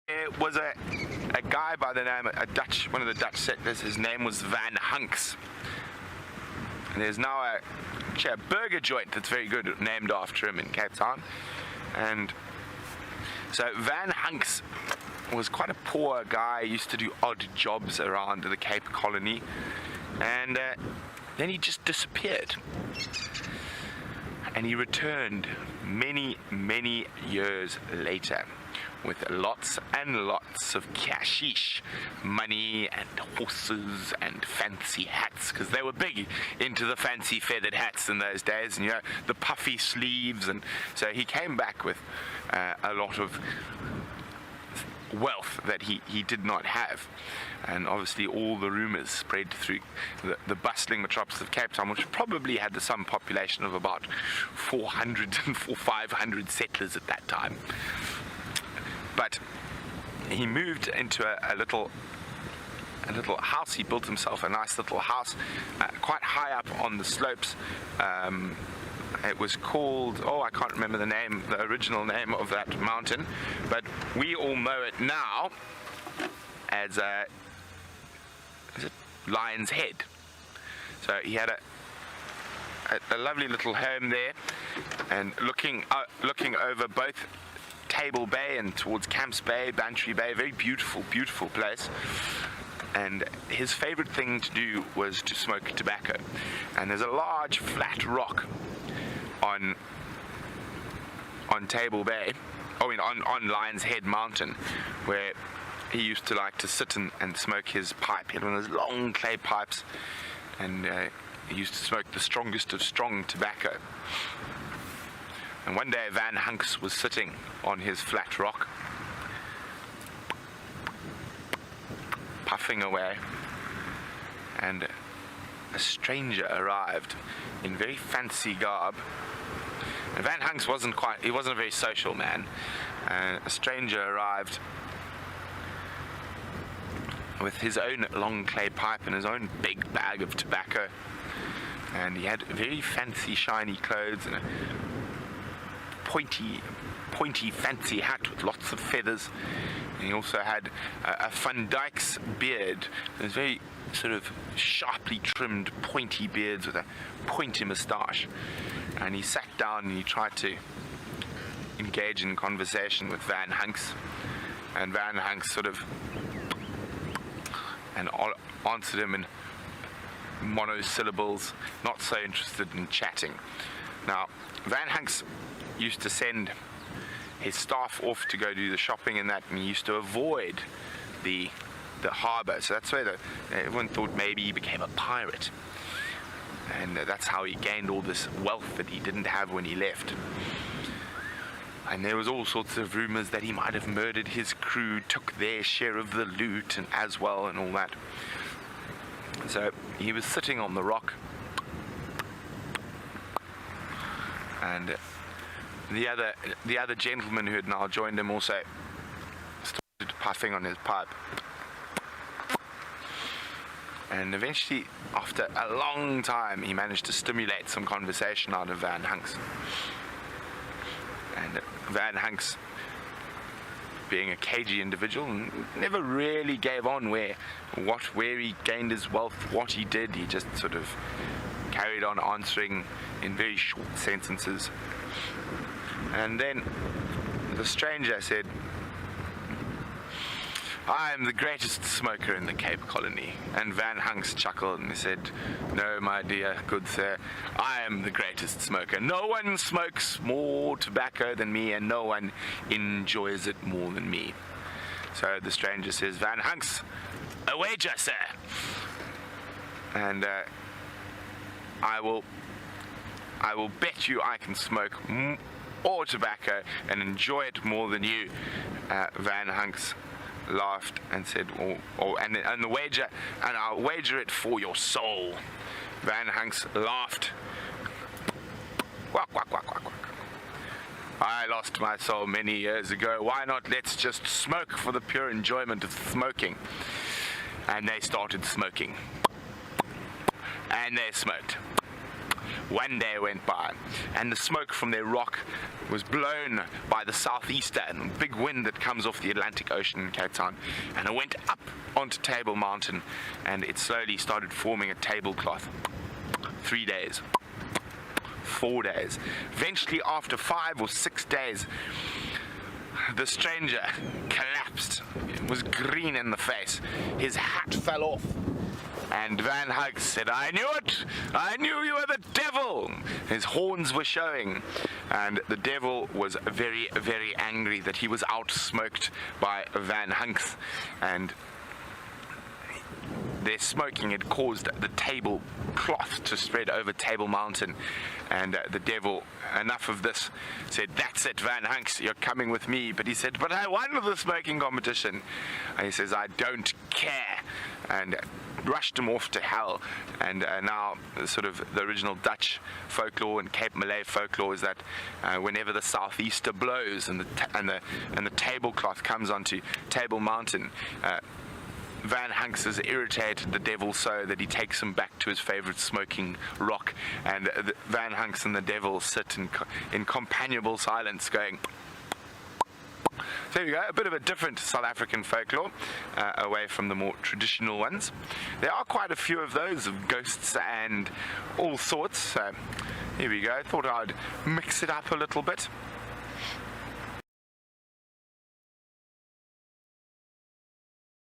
There was a guy by the name, one of the Dutch settlers, his name was Van Hunks. And there's now a burger joint that's very good, named after him in Cape Town. And so Van Hunks was quite a poor guy, used to do odd jobs around the Cape Colony. And then he just disappeared. And he returned many, many years later with lots and lots of cashish, money and horses and fancy hats, because they were big into the fancy feathered hats in those days, and the puffy sleeves. And so he came back with a lot of wealth that he did not have. And obviously all the rumours spread through the bustling metropolis of Cape Town, which probably had some population of about 400 or 500 settlers at that time. But he moved into a little house. He built himself a nice little house quite high up on the slopes. It was called, I can't remember the original name of that mountain, but we all know it now as Lion's Head. So he had a lovely little home there, and looking over both Table Bay and towards Camps Bay, Bantry Bay, very beautiful, beautiful place. And his favorite thing to do was to smoke tobacco. And there's a large flat rock on Table Bay, on Lion's Head Mountain, where he used to like to sit and smoke his pipe. He had one of those long clay pipes, and he used to smoke the strongest of strong tobacco. And one day Van Hunks was sitting on his flat rock, puffing away, and a stranger arrived in very fancy garb. And Van Hunks wasn't a very social man. A stranger arrived with his own long clay pipe and his own big bag of tobacco. And he had very fancy, shiny clothes and a pointy fancy hat with lots of feathers. And he also had a Van Dyck's beard. It was very sort of sharply trimmed, pointy beards with a pointy moustache. And he sat down and he tried to engage in conversation with Van Hunks. And Van Hunks sort of answered him in monosyllables, not so interested in chatting. Now, Van Hunks used to send his staff off to go do the shopping and that, and he used to avoid the harbour. So that's where everyone thought maybe he became a pirate, and that's how he gained all this wealth that he didn't have when he left. And there was all sorts of rumours that he might have murdered his crew, took their share of the loot and as well, and all that. So he was sitting on the rock, and the other gentleman who had now joined him also started puffing on his pipe. And eventually, after a long time, he managed to stimulate some conversation out of Van Hunks. And Van Hunks, being a cagey individual, never really gave on where he gained his wealth, what he did. He just sort of carried on answering in very short sentences. And then the stranger said, "I am the greatest smoker in the Cape Colony." And Van Hunks chuckled and he said, "No, my dear, good sir, I am the greatest smoker. No one smokes more tobacco than me, and no one enjoys it more than me." So the stranger says, "Van Hunks, a wager, sir. And I will bet you I can smoke more tobacco and enjoy it more than you." Van Hunks laughed and said, and the wager, and I'll wager it for your soul. Van Hunks laughed. Quack, quack, quack, quack, quack. "I lost my soul many years ago. Why not let's just smoke for the pure enjoyment of smoking?" And they started smoking. And they smoked. One day went by, and the smoke from their rock was blown by the southeaster and big wind that comes off the Atlantic Ocean in Cape Town, and it went up onto Table Mountain, and it slowly started forming a tablecloth. 3 days, 4 days. Eventually, after 5 or 6 days, the stranger collapsed. He was green in the face. His hat fell off. And Van Hunks said, "I knew it! I knew you were the devil!" His horns were showing. And the devil was very, very angry that he was outsmoked by Van Hunks. And their smoking had caused the tablecloth to spread over Table Mountain. And the devil, enough of this, said, "That's it, Van Hunks, you're coming with me." But he said, "But I won the smoking competition." And he says, "I don't care." And rushed him off to hell. And now sort of the original Dutch folklore and Cape Malay folklore is that whenever the southeaster blows and the tablecloth comes onto Table Mountain, Van Hunks has irritated the devil so that he takes him back to his favorite smoking rock, and Van Hunks and the devil sit in companionable silence going. So there you go, a bit of a different South African folklore, away from the more traditional ones. There are quite a few of those, of ghosts and all sorts. So here we go, thought I'd mix it up a little bit.